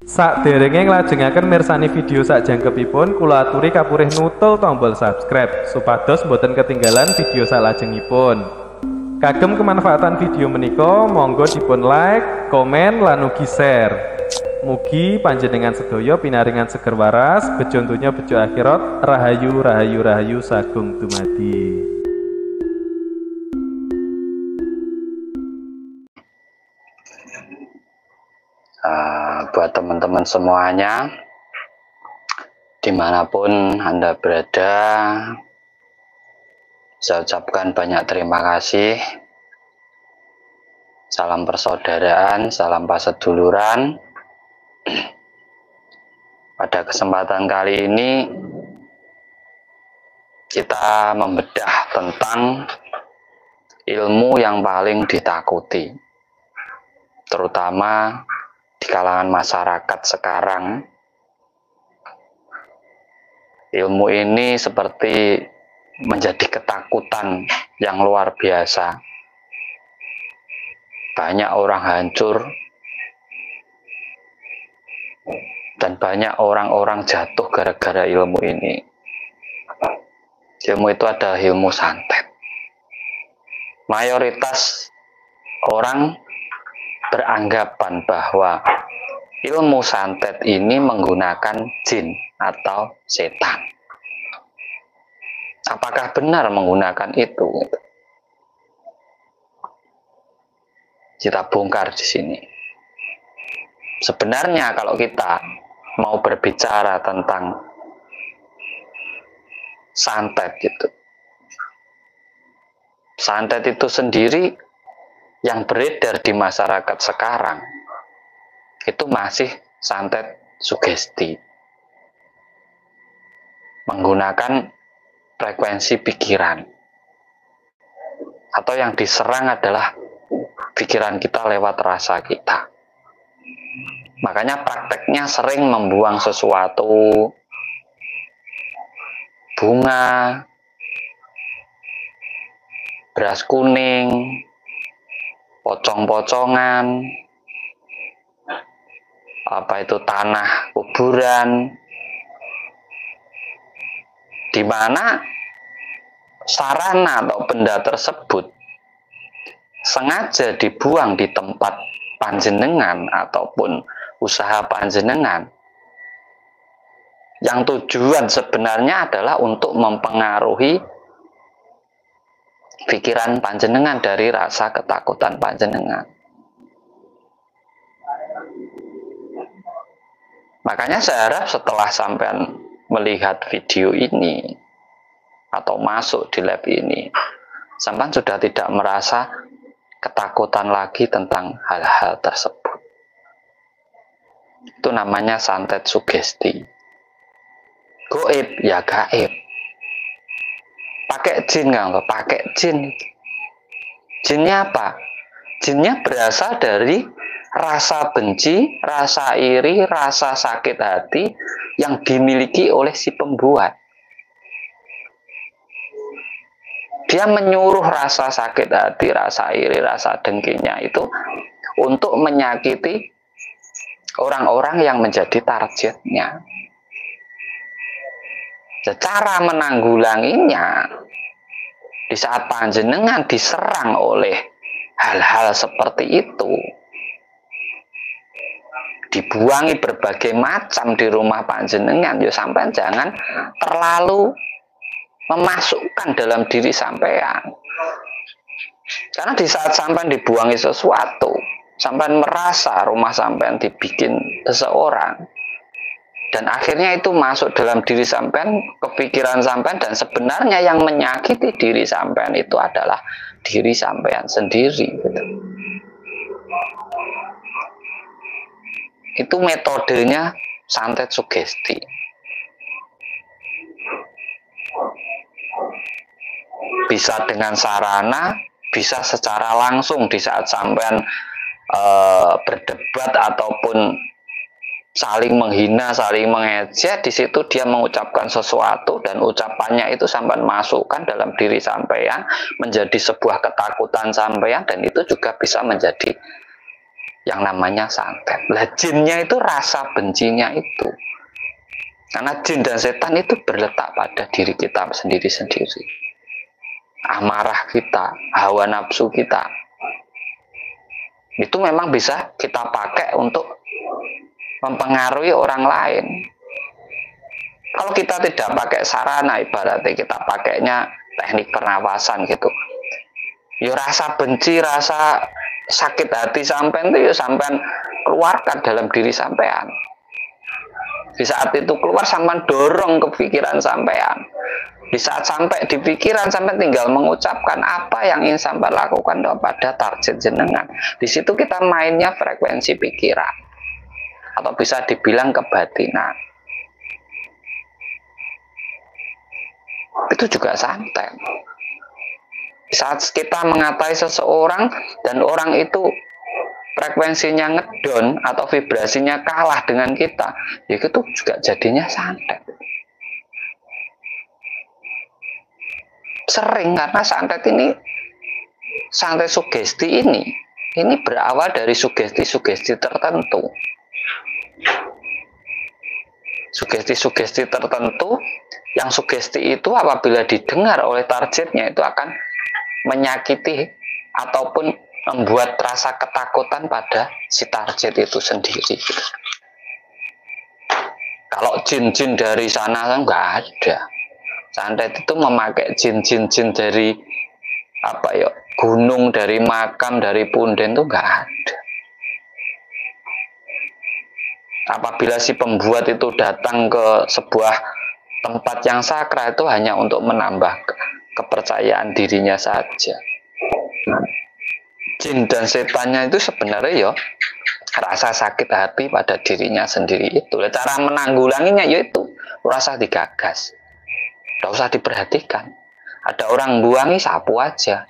Sakderenge nglajengaken mirsani video sakjangkepipun, kula aturi kapurih nutul tombol subscribe supados boten ketinggalan video salajengipun. Kagem kemanfaatan video menika, monggo dipun like, komen, lan ugi share. Mugi panjenengan sedaya pinaringan seger waras, bejo donya bejo akhirat, rahayu rahayu rahayu sagung dumadi. Buat teman-teman semuanya, dimanapun Anda berada, saya ucapkan banyak terima kasih. Salam persaudaraan, salam paseduluran. Pada kesempatan kali ini kita membedah tentang ilmu yang paling ditakuti, terutama di kalangan masyarakat sekarang. Ilmu ini seperti menjadi ketakutan yang luar biasa. Banyak orang hancur dan banyak orang-orang jatuh gara-gara ilmu ini. Ilmu itu adalah ilmu santet. Mayoritas orang beranggapan bahwa ilmu santet ini menggunakan jin atau setan. Apakah benar menggunakan itu? Kita bongkar di sini. Sebenarnya kalau kita mau berbicara tentang santet gitu, santet itu sendiri yang beredar di masyarakat sekarang itu masih santet sugesti, menggunakan frekuensi pikiran, atau yang diserang adalah pikiran kita lewat rasa kita. Makanya prakteknya sering membuang sesuatu, bunga, beras kuning, pocong-pocongan, tanah kuburan, di mana sarana atau benda tersebut sengaja dibuang di tempat panjenengan ataupun usaha panjenengan, yang tujuan sebenarnya adalah untuk mempengaruhi pikiran panjenengan dari rasa ketakutan panjenengan. Makanya saya harap setelah sampean melihat video ini atau masuk di lab ini, sampean sudah tidak merasa ketakutan lagi tentang hal-hal tersebut. Itu namanya santet sugesti. Goib ya gaib. Pakai jin nggak? Pakai jin. Jinnya apa? Jinnya berasal dari rasa benci, rasa iri, rasa sakit hati yang dimiliki oleh si pembuat. Dia menyuruh rasa sakit hati, rasa iri, rasa dengkinya itu untuk menyakiti orang-orang yang menjadi targetnya. Cara menanggulanginya, di saat panjenengan diserang oleh hal-hal seperti itu, dibuangi berbagai macam di rumah panjenengan, ya sampean jangan terlalu memasukkan dalam diri sampean. Karena di saat sampean dibuangi sesuatu, sampean merasa rumah sampean dibikin seseorang, dan akhirnya itu masuk dalam diri sampean, kepikiran sampean, dan sebenarnya yang menyakiti diri sampean itu adalah diri sampean sendiri. Gitu. Itu metodenya santet sugesti. Bisa dengan sarana, bisa secara langsung di saat sampean berdebat ataupun saling menghina, saling mengejek, di situ dia mengucapkan sesuatu dan ucapannya itu sampean masukkan dalam diri sampean, menjadi sebuah ketakutan sampean, dan itu juga bisa menjadi yang namanya santet. Lah jinnya itu rasa bencinya itu. Karena jin dan setan itu berletak pada diri kita sendiri-sendiri. Amarah kita, hawa nafsu kita. Itu memang bisa kita pakai untuk mempengaruhi orang lain. Kalau kita tidak pakai sarana, ibaratnya kita pakainya teknik pernapasan gitu. Ya rasa benci, rasa sakit hati sampean itu ya sampean keluarkan dalam diri sampean. Di saat itu keluar sampean dorong ke pikiran sampean. Di saat sampai di pikiran sampean tinggal mengucapkan apa yang ingin sampean lakukan kepada target jenengan. Di situ kita mainnya frekuensi pikiran. Atau bisa dibilang kebatinan. Itu juga santet. Saat kita mengatai seseorang dan orang itu frekuensinya ngedon atau vibrasinya kalah dengan kita, ya itu juga jadinya santet. Sering karena santet ini, santet sugesti ini berawal dari sugesti-sugesti tertentu. Sugesti-sugesti tertentu yang sugesti itu apabila didengar oleh targetnya itu akan menyakiti ataupun membuat rasa ketakutan pada si target itu sendiri. Kalau jin-jin dari sana kan nggak ada. Santet itu memakai jin-jin dari apa ya, gunung, dari makam, dari punden itu nggak ada. Apabila si pembuat itu datang ke sebuah tempat yang sakral itu hanya untuk menambah kepercayaan dirinya saja. Jin dan setannya itu sebenarnya ya rasa sakit hati pada dirinya sendiri itu. Cara menanggulanginya yaitu rasa digagas. Tidak usah diperhatikan. Ada orang buangi, sapu aja.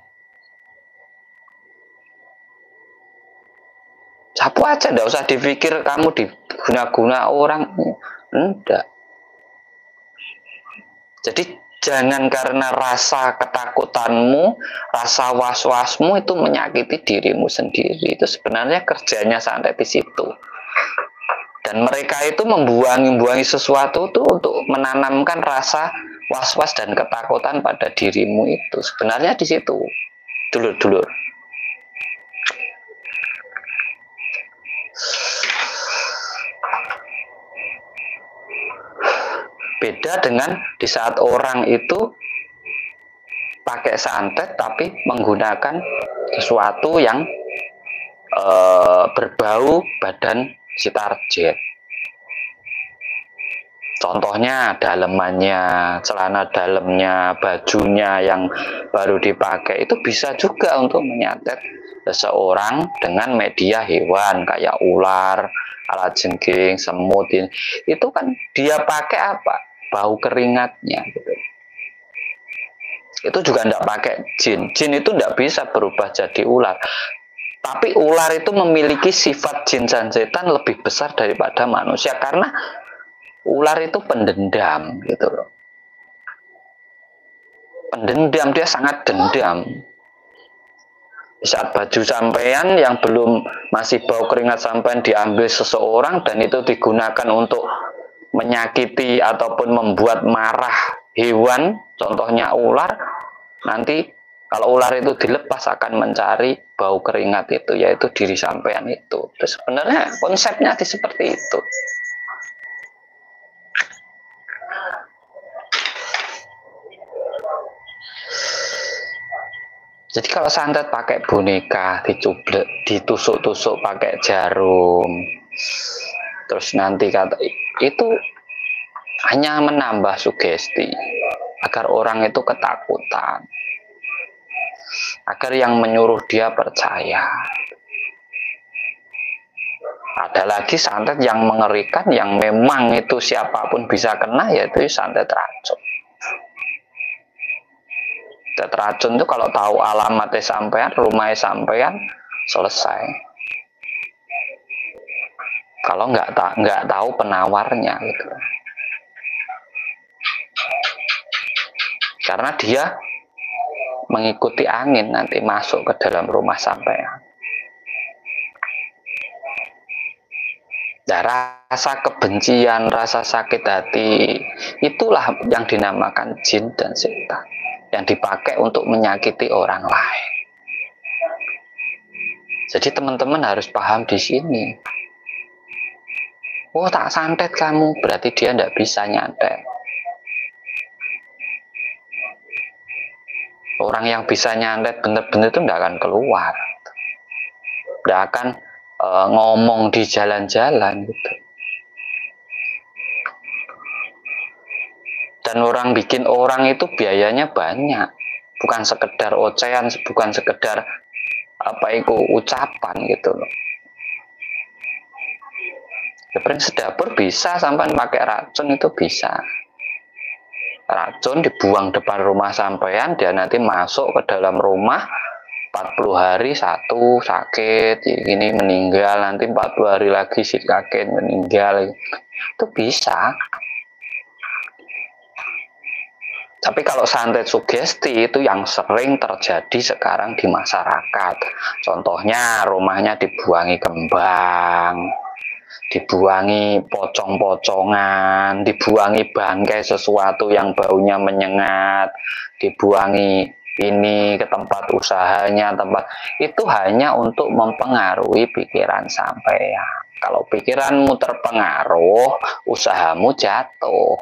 Sapu aja, tidak usah dipikir kamu diguna-guna orang. Enggak. Jadi jangan karena rasa ketakutanmu, rasa was-wasmu itu menyakiti dirimu sendiri. Itu sebenarnya kerjanya santet di situ. Dan mereka itu membuangi sesuatu itu untuk menanamkan rasa was-was dan ketakutan pada dirimu itu. Sebenarnya di situ, dulur-dulur. Beda dengan di saat orang itu pakai santet tapi menggunakan sesuatu yang berbau badan si target. Contohnya dalemannya, celana dalamnya, bajunya yang baru dipakai itu bisa juga untuk menyantet seseorang dengan media hewan kayak ular, kalajengking, semut. Itu kan dia pakai apa? Bau keringatnya gitu. Itu juga tidak pakai jin. Jin itu tidak bisa berubah jadi ular. Tapi ular itu memiliki sifat jin dan setan lebih besar daripada manusia karena ular itu pendendam gitu loh. Pendendam, dia sangat dendam. Di saat baju sampean yang belum masih bau keringat sampean diambil seseorang dan itu digunakan untuk menyakiti ataupun membuat marah hewan, contohnya ular, nanti kalau ular itu dilepas akan mencari bau keringat itu, yaitu diri sampean itu. Terus sebenarnya konsepnya seperti itu. Jadi kalau santet pakai boneka, dicublek, ditusuk-tusuk pakai jarum, terus nanti kata itu hanya menambah sugesti agar orang itu ketakutan, agar yang menyuruh dia percaya. Ada lagi santet yang mengerikan, yang memang itu siapapun bisa kena, yaitu santet racun. Santet racun itu kalau tahu alamatnya sampean, rumahnya sampean, selesai. Kalau nggak tahu penawarnya gitu. Karena dia mengikuti angin nanti masuk ke dalam rumah sampean. Ya, rasa kebencian, rasa sakit hati, itulah yang dinamakan jin dan setan, yang dipakai untuk menyakiti orang lain. Jadi teman-teman harus paham di sini. Oh, tak santet kamu, berarti dia tidak bisa nyantet. Orang yang bisa nyantet benar-benar itu tidak akan keluar, tidak akan ngomong di jalan-jalan gitu. Dan orang bikin orang itu biayanya banyak, bukan sekedar ocehan, bukan sekedar apa itu ucapan gitu loh. Sebenarnya sedapur bisa sampai pakai racun itu bisa. Racun dibuang depan rumah sampean, dia nanti masuk ke dalam rumah 40 hari satu sakit, ini meninggal, nanti 40 hari lagi sakit meninggal. Itu bisa. Tapi kalau santet sugesti itu yang sering terjadi sekarang di masyarakat. Contohnya rumahnya dibuangi kembang, dibuangi pocong-pocongan, dibuangi bangkai sesuatu yang baunya menyengat, dibuangi ini ke tempat usahanya, tempat itu hanya untuk mempengaruhi pikiran sampean. Kalau pikiranmu terpengaruh, usahamu jatuh.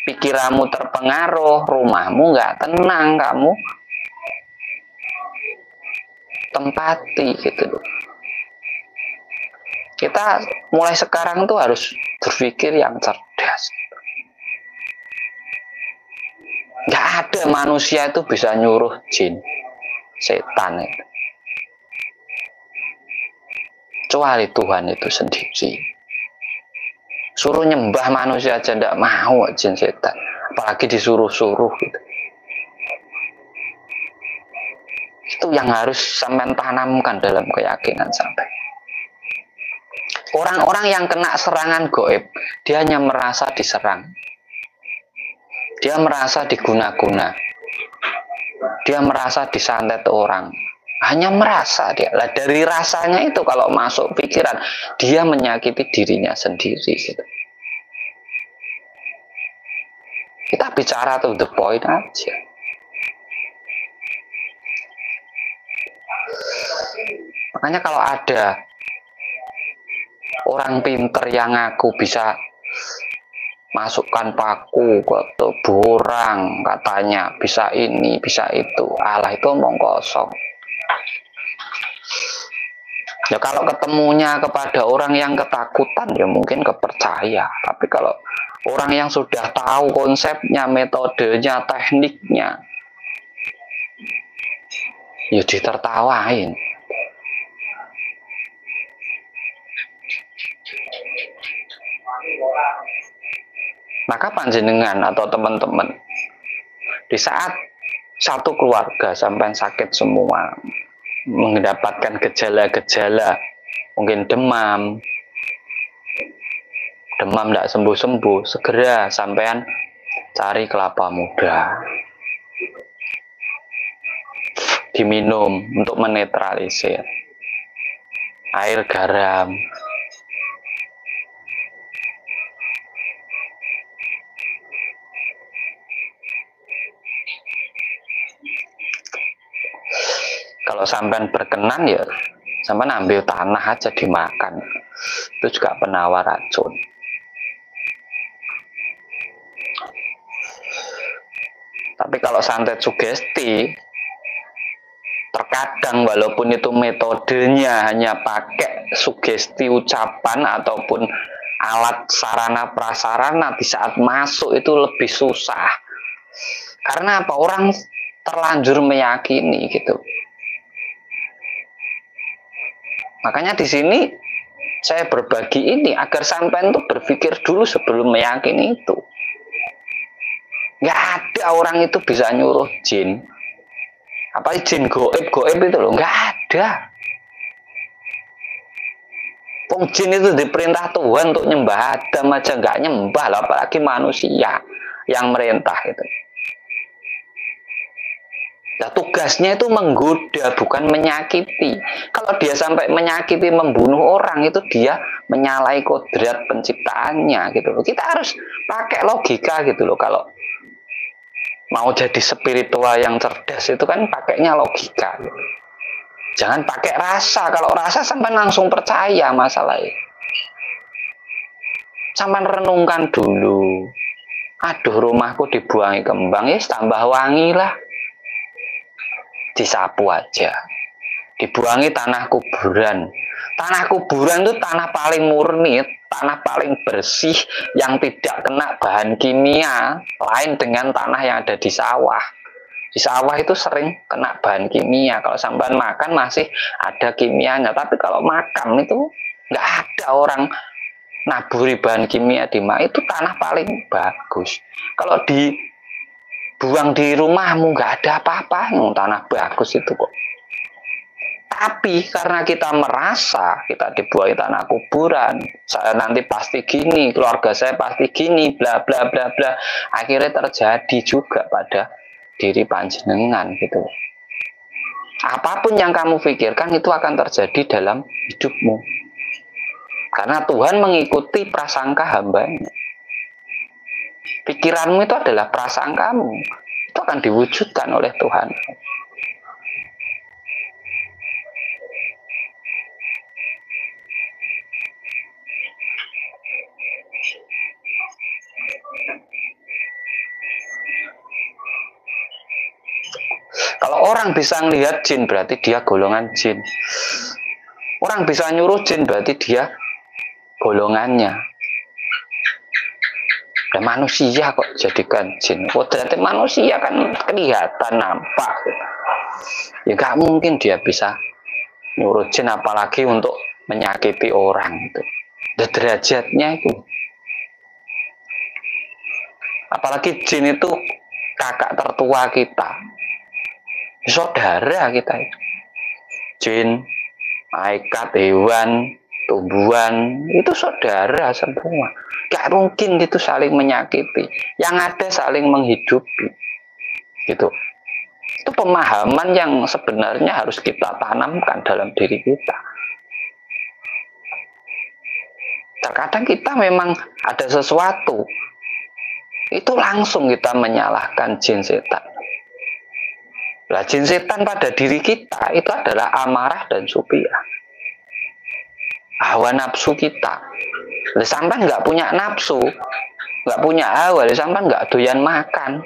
Pikiranmu terpengaruh, rumahmu nggak tenang, kamu tempati gitu loh. Kita mulai sekarang tuh harus berpikir yang cerdas. Nggak ada manusia itu bisa nyuruh jin, setan itu. Kecuali Tuhan itu sendiri. Suruh nyembah manusia aja tidak mau jin setan. Apalagi disuruh-suruh gitu. Itu yang harus sampai tanamkan dalam keyakinan sampai. Orang-orang yang kena serangan gaib, dia hanya merasa diserang. Dia merasa diguna-guna. Dia merasa disantet orang. Hanya merasa dia. Lah dari rasanya itu kalau masuk pikiran, dia menyakiti dirinya sendiri. Gitu. Kita bicara to the point aja. Makanya kalau ada orang pinter yang ngaku bisa masukkan paku ke borang, katanya bisa ini, bisa itu. Allah itu omong kosong. Ya kalau ketemunya kepada orang yang ketakutan ya mungkin kepercaya. Tapi kalau orang yang sudah tahu konsepnya, metodenya, tekniknya, ya ditertawain. Maka panjenengan atau teman-teman, di saat satu keluarga sampai sakit semua, mendapatkan gejala-gejala, mungkin demam tidak sembuh-sembuh, segera sampean cari kelapa muda, diminum untuk menetralisir, air garam. Kalau sampean berkenan ya sampean ambil tanah aja dimakan, itu juga penawar racun. Tapi kalau santet sugesti, terkadang walaupun itu metodenya hanya pakai sugesti ucapan ataupun alat sarana prasarana, di saat masuk itu lebih susah. Karena apa? Orang terlanjur meyakini gitu. Makanya di sini saya berbagi ini agar sampean tuh berpikir dulu sebelum meyakini itu. Nggak ada orang itu bisa nyuruh jin. Apa jin goib itu loh, nggak ada. Wong jin itu diperintah Tuhan untuk nyembah Adam aja nggak nyembah lah, apalagi manusia yang merintah itu. Nah, tugasnya itu menggoda, bukan menyakiti. Kalau dia sampai menyakiti, membunuh orang, itu dia menyalahi kodrat penciptaannya gitu loh. Kita harus pakai logika gitu loh. Kalau mau jadi spiritual yang cerdas itu kan pakainya logika. Gitu. Jangan pakai rasa. Kalau rasa sampai langsung percaya masalahnya. Sampai renungkan dulu. Aduh, rumahku dibuangi kembang, ya tambah wangi lah. Disapu aja, dibuangi tanah kuburan. Tanah kuburan itu tanah paling murni, tanah paling bersih yang tidak kena bahan kimia lain dengan tanah yang ada di sawah. Di sawah itu sering kena bahan kimia. Kalau sampean makan masih ada kimianya, tapi kalau makam itu nggak ada orang naburi bahan kimia di itu tanah paling bagus. Kalau dibuang di rumahmu nggak ada apa-apa, tanah bagus itu kok. Tapi karena kita merasa kita dibuahi tanah kuburan, saya nanti pasti gini, keluarga saya pasti gini, bla bla bla bla, akhirnya terjadi juga pada diri panjenengan gitu. Apapun yang kamu pikirkan itu akan terjadi dalam hidupmu, karena Tuhan mengikuti prasangka hambanya. Pikiranmu itu adalah prasangkamu, itu akan diwujudkan oleh Tuhan. Kalau orang bisa melihat jin, berarti dia golongan jin. Orang bisa nyuruh jin, berarti dia golongannya. Dan manusia kok jadikan jin. Oh, ternyata manusia kan kelihatan, nampak. Ya gak mungkin dia bisa nyuruh jin, apalagi untuk menyakiti orang itu. Dan derajatnya itu. Apalagi jin itu kakak tertua kita. Saudara kita itu. Jin, malaikat, hewan, tumbuhan, itu saudara semua. Gak mungkin itu saling menyakiti. Yang ada saling menghidupi. Gitu. Itu pemahaman yang sebenarnya harus kita tanamkan dalam diri kita. Terkadang kita memang ada sesuatu, itu langsung kita menyalahkan jin setan. Nah, jin setan pada diri kita itu adalah amarah dan supiah. Hawa nafsu kita. Sampai nggak punya nafsu, nggak punya hawa, sampai nggak doyan makan,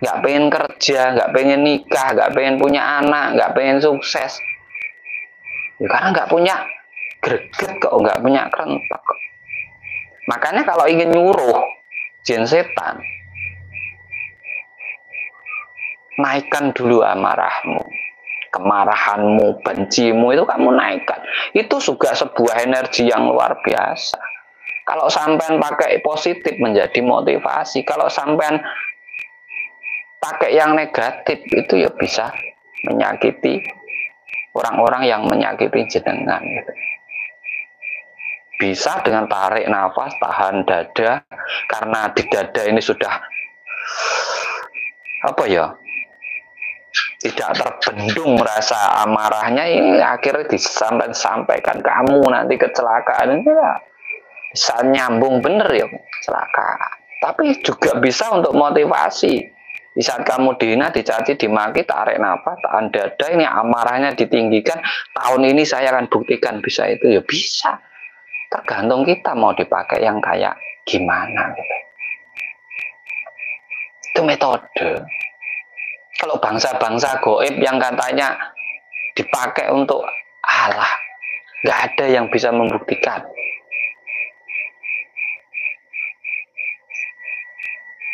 nggak pengen kerja, nggak pengen nikah, nggak pengen punya anak, nggak pengen sukses. Ya, karena nggak punya greget kok, nggak punya kerentak kok. Makanya kalau ingin nyuruh jin setan, naikkan dulu amarahmu, kemarahanmu, bencimu itu kamu naikkan. Itu juga sebuah energi yang luar biasa. Kalau sampean pakai positif menjadi motivasi, kalau sampean pakai yang negatif itu ya bisa menyakiti orang-orang yang menyakiti jenengan. Gitu. Bisa dengan tarik nafas, tahan dada, karena di dada ini sudah apa ya? Tidak terbendung rasa amarahnya, ini akhirnya disampaikan kamu nanti kecelakaan ini ya, bisa nyambung bener ya kecelakaan. Tapi juga bisa untuk motivasi. Di saat kamu dihina, dicaci, dimaki, tarik nafas, tahan dada, ini amarahnya ditinggikan. Tahun ini saya akan buktikan bisa itu ya bisa. Tergantung kita mau dipakai yang kayak gimana gitu. Itu metode. Kalau bangsa-bangsa goib yang katanya dipakai untuk Allah, nggak ada yang bisa membuktikan.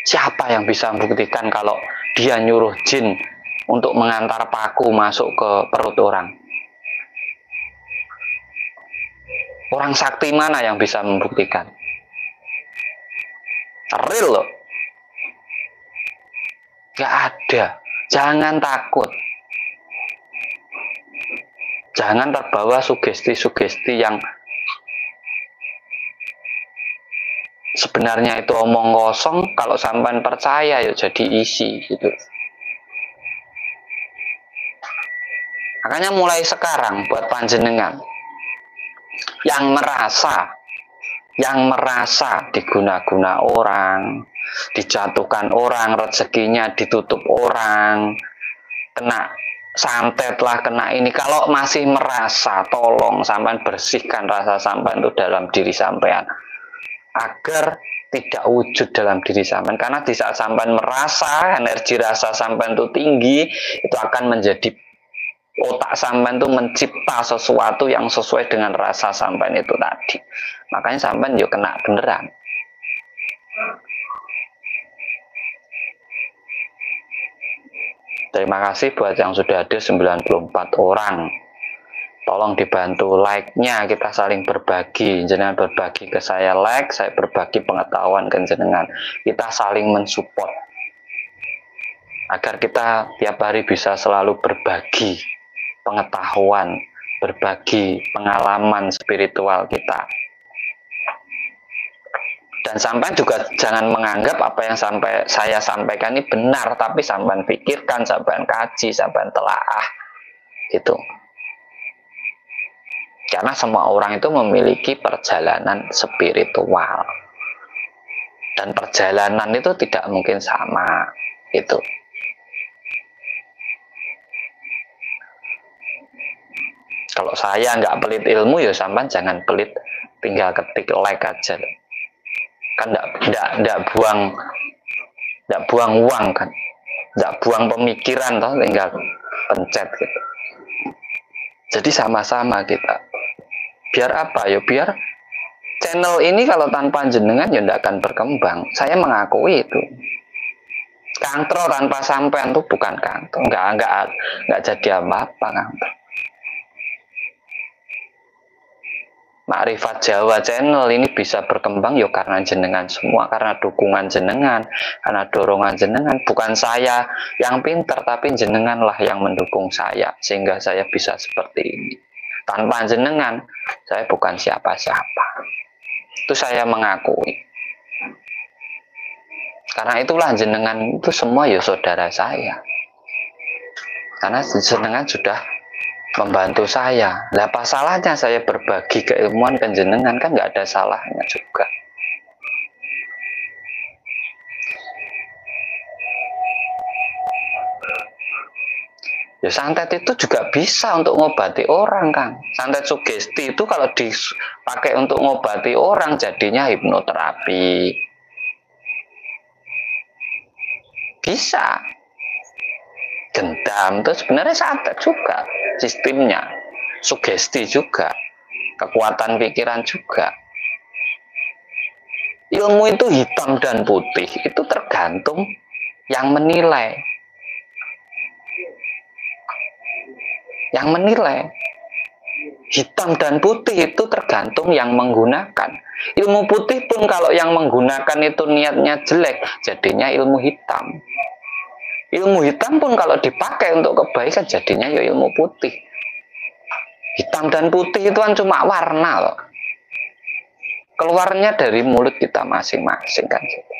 Siapa yang bisa membuktikan kalau dia nyuruh jin untuk mengantar paku masuk ke perut orang? Orang sakti mana yang bisa membuktikan? Real loh. Nggak ada. Jangan takut. Jangan terbawa sugesti-sugesti yang sebenarnya itu omong kosong. Kalau sampean percaya ya jadi isi gitu. Makanya mulai sekarang buat panjenengan yang merasa diguna-guna orang, dijatuhkan orang, rezekinya ditutup orang, kena santet lah, kena ini. Kalau masih merasa, tolong sampean bersihkan rasa sampean itu dalam diri sampean agar tidak wujud dalam diri sampean. Karena di saat sampean merasa energi rasa sampean itu tinggi, itu akan menjadi otak sampean itu mencipta sesuatu yang sesuai dengan rasa sampean itu tadi. Makanya sampean yuk kena beneran. Terima kasih buat yang sudah hadir 94 orang. Tolong dibantu like-nya, kita saling berbagi. Jenengan berbagi ke saya like, saya berbagi pengetahuan ke jenengan. Kita saling mensupport. Agar kita tiap hari bisa selalu berbagi pengetahuan, berbagi pengalaman spiritual kita. Dan sampai juga jangan menganggap apa yang saya sampaikan ini benar, tapi sampai pikirkan, sampai kaji, sampai telaah. Gitu. Karena semua orang itu memiliki perjalanan spiritual. Dan perjalanan itu tidak mungkin sama. Gitu. Kalau saya nggak pelit ilmu, ya sampean jangan pelit, tinggal ketik like aja. Kan nggak buang uang kan, nggak buang pemikiran toh, tinggal pencet gitu. Jadi sama-sama kita. Biar apa ya? Biar channel ini kalau tanpa jenengan ya tidak akan berkembang. Saya mengakui itu. Kantro tanpa sampean itu bukan kantro, nggak jadi apa-apa kantro. Makrifat Jawa channel ini bisa berkembang ya karena jenengan semua, karena dukungan jenengan, karena dorongan jenengan. Bukan saya yang pinter, tapi jenenganlah yang mendukung saya sehingga saya bisa seperti ini. Tanpa jenengan, saya bukan siapa-siapa. Itu saya mengakui. Karena itulah jenengan itu semua ya saudara saya. Karena jenengan sudah membantu saya. Lah apa salahnya saya berbagi keilmuan ke jenengan? Kan nggak ada salahnya juga. Ya santet itu juga bisa untuk ngobati orang, Kang. Santet sugesti itu kalau dipakai untuk ngobati orang jadinya hipnoterapi. Bisa. Gendam itu sebenarnya santet juga sistemnya. Sugesti juga. Kekuatan pikiran juga. Ilmu itu hitam dan putih. Itu tergantung yang menilai. Yang menilai. Hitam dan putih itu tergantung yang menggunakan. Ilmu putih pun kalau yang menggunakan itu niatnya jelek, jadinya ilmu hitam. Ilmu hitam pun kalau dipakai untuk kebaikan, jadinya ya ilmu putih. Hitam dan putih itu kan cuma warna loh. Keluarnya dari mulut kita masing-masing kan gitu.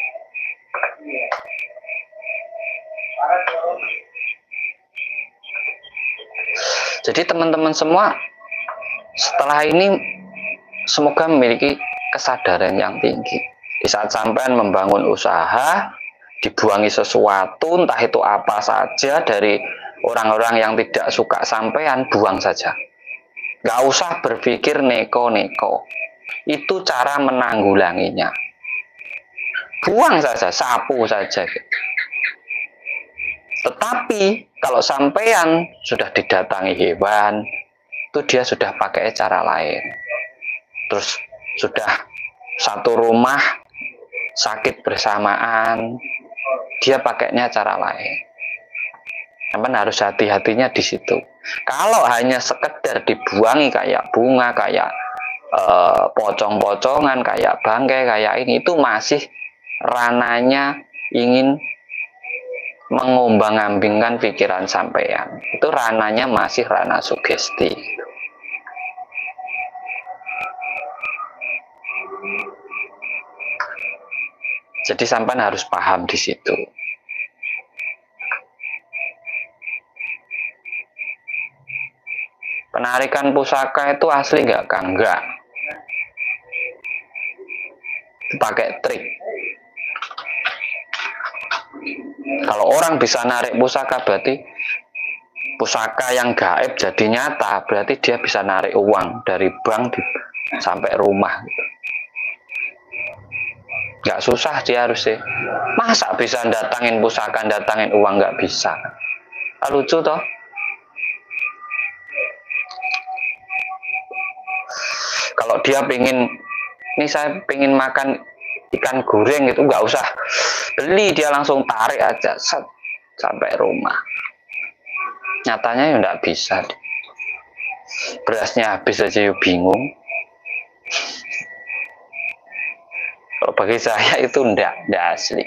Jadi teman-teman semua setelah ini semoga memiliki kesadaran yang tinggi. Di saat sampean membangun usaha, dibuangi sesuatu, entah itu apa saja dari orang-orang yang tidak suka sampean, buang saja. Gak usah berpikir neko-neko. Itu cara menanggulanginya. Buang saja, sapu saja. Tetapi kalau sampean sudah didatangi hewan, itu dia sudah pakai cara lain. Terus sudah satu rumah sakit bersamaan, dia pakainya cara lain. Sampean harus hati-hatinya di situ. Kalau hanya sekedar dibuangi kayak bunga, kayak pocong-pocongan, kayak bangkai, kayak ini, itu masih rananya ingin mengombang-ambingkan pikiran sampean. Itu rananya masih ranah sugesti. Jadi sampean harus paham di situ. Penarikan pusaka itu asli nggak kan? Enggak. Pakai trik. Kalau orang bisa narik pusaka berarti pusaka yang gaib jadi nyata, berarti dia bisa narik uang dari bank sampai rumah. Nggak susah dia harus sih. Masa bisa datangin pusaka, datangin uang, nggak bisa. Lucu toh. Kalau dia pingin, ini saya pingin makan ikan goreng itu nggak usah beli, dia langsung tarik aja set, sampai rumah. Nyatanya ya nggak bisa. Berasnya habis aja ya bingung. Kalau bagi saya itu ndak asli.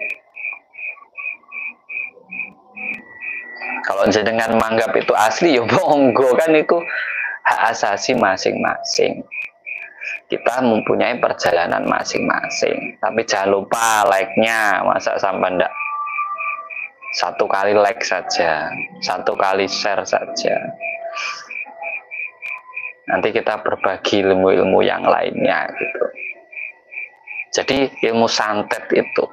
Kalau jenengan menganggap itu asli ya monggo, kan itu hak asasi masing-masing. Kita mempunyai perjalanan masing-masing. Tapi jangan lupa like-nya, masa sampai ndak satu kali like saja, satu kali share saja. Nanti kita berbagi ilmu-ilmu yang lainnya gitu. Jadi ilmu santet itu,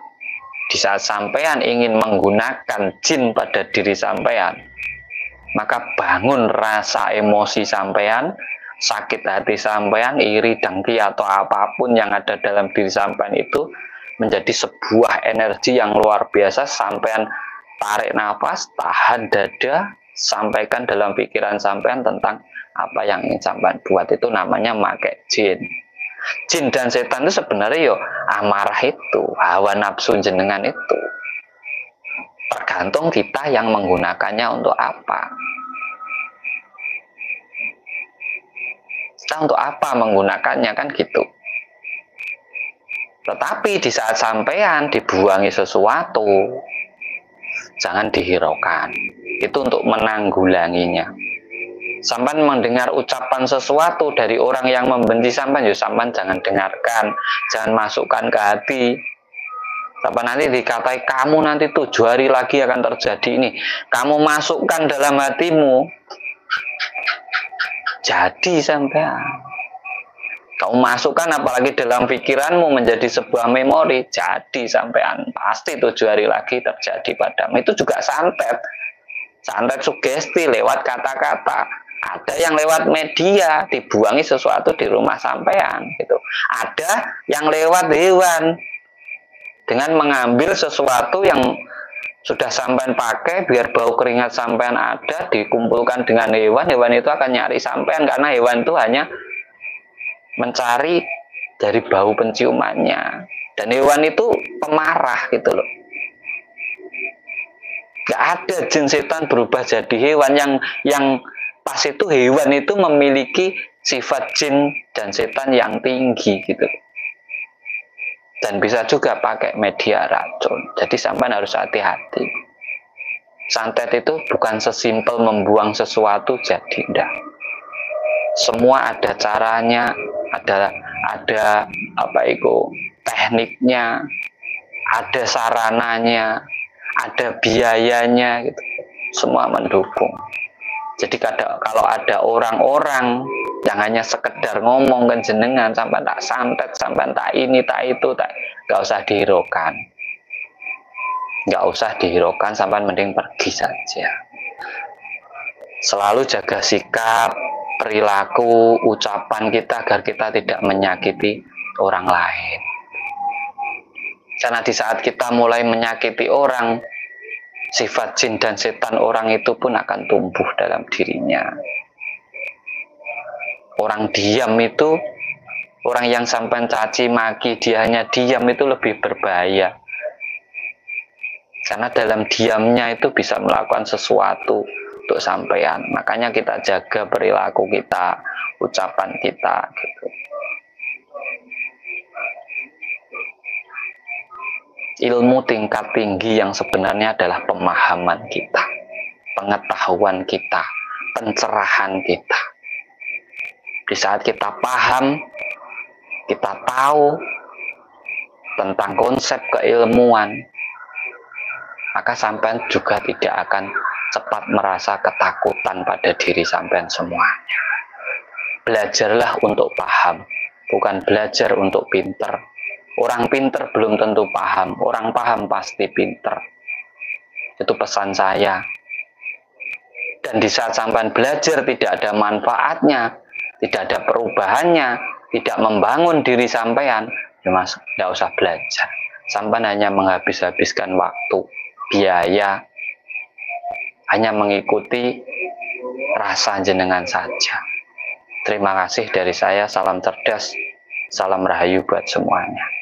di saat sampean ingin menggunakan jin pada diri sampean, maka bangun rasa emosi sampean, sakit hati sampean, iri, dengki atau apapun yang ada dalam diri sampean itu menjadi sebuah energi yang luar biasa. Sampean tarik nafas, tahan dada, sampaikan dalam pikiran sampean tentang apa yang ingin sampean buat. Itu namanya pakai jin. Jin dan setan itu sebenarnya yo amarah itu, hawa nafsu jenengan itu. Tergantung kita yang menggunakannya untuk apa. Kita untuk apa menggunakannya, kan gitu. Tetapi di saat sampean dibuangi sesuatu, jangan dihiraukan. Itu untuk menanggulanginya. Sampan mendengar ucapan sesuatu dari orang yang membenci sampan, ya sampan jangan dengarkan, jangan masukkan ke hati. Sampai nanti dikatai kamu nanti 7 hari lagi akan terjadi ini, kamu masukkan dalam hatimu, jadi sampean. Kamu masukkan apalagi dalam pikiranmu menjadi sebuah memori, jadi sampean. Pasti 7 hari lagi terjadi padamu. Itu juga santet. Santet sugesti lewat kata-kata. Ada yang lewat media, dibuangi sesuatu di rumah sampean gitu. Ada yang lewat hewan, dengan mengambil sesuatu yang sudah sampean pakai, biar bau keringat sampean ada, dikumpulkan dengan hewan, hewan itu akan nyari sampean, karena hewan itu hanya mencari dari bau penciumannya. Dan hewan itu pemarah gitu loh. Gak ada jin setan berubah jadi hewan. Yang pas itu hewan itu memiliki sifat jin dan setan yang tinggi gitu. Dan bisa juga pakai media racun. Jadi sampean harus hati-hati. Santet itu bukan sesimpel membuang sesuatu jadi enggak. Semua ada caranya, ada apa itu tekniknya, ada sarananya, ada biayanya gitu. Semua mendukung. Jadi kalau ada orang-orang yang hanya sekedar ngomong kan jenengan, sampai tak santet, sampai tak ini, tak itu, tak, nggak usah dihiraukan. Nggak usah dihiraukan, sampai mending pergi saja. Selalu jaga sikap, perilaku, ucapan kita agar kita tidak menyakiti orang lain. Karena di saat kita mulai menyakiti orang, sifat jin dan setan orang itu pun akan tumbuh dalam dirinya. Orang diam itu, orang yang sampai caci maki, dia hanya diam itu lebih berbahaya. Karena dalam diamnya itu bisa melakukan sesuatu untuk sampean. Makanya kita jaga perilaku kita, ucapan kita gitu. Ilmu tingkat tinggi yang sebenarnya adalah pemahaman kita, pengetahuan kita, pencerahan kita. Di saat kita paham, kita tahu tentang konsep keilmuan, maka sampean juga tidak akan cepat merasa ketakutan pada diri sampean semuanya. belajarlah untuk paham, bukan belajar untuk pinter. Orang pinter belum tentu paham, orang paham pasti pinter. Itu pesan saya. Dan di saat sampean belajar tidak ada manfaatnya, tidak ada perubahannya, tidak membangun diri sampean, ya mas, tidak usah belajar. Sampean hanya menghabis-habiskan waktu, biaya, hanya mengikuti rasa jenengan saja. Terima kasih dari saya, salam cerdas, salam rahayu buat semuanya.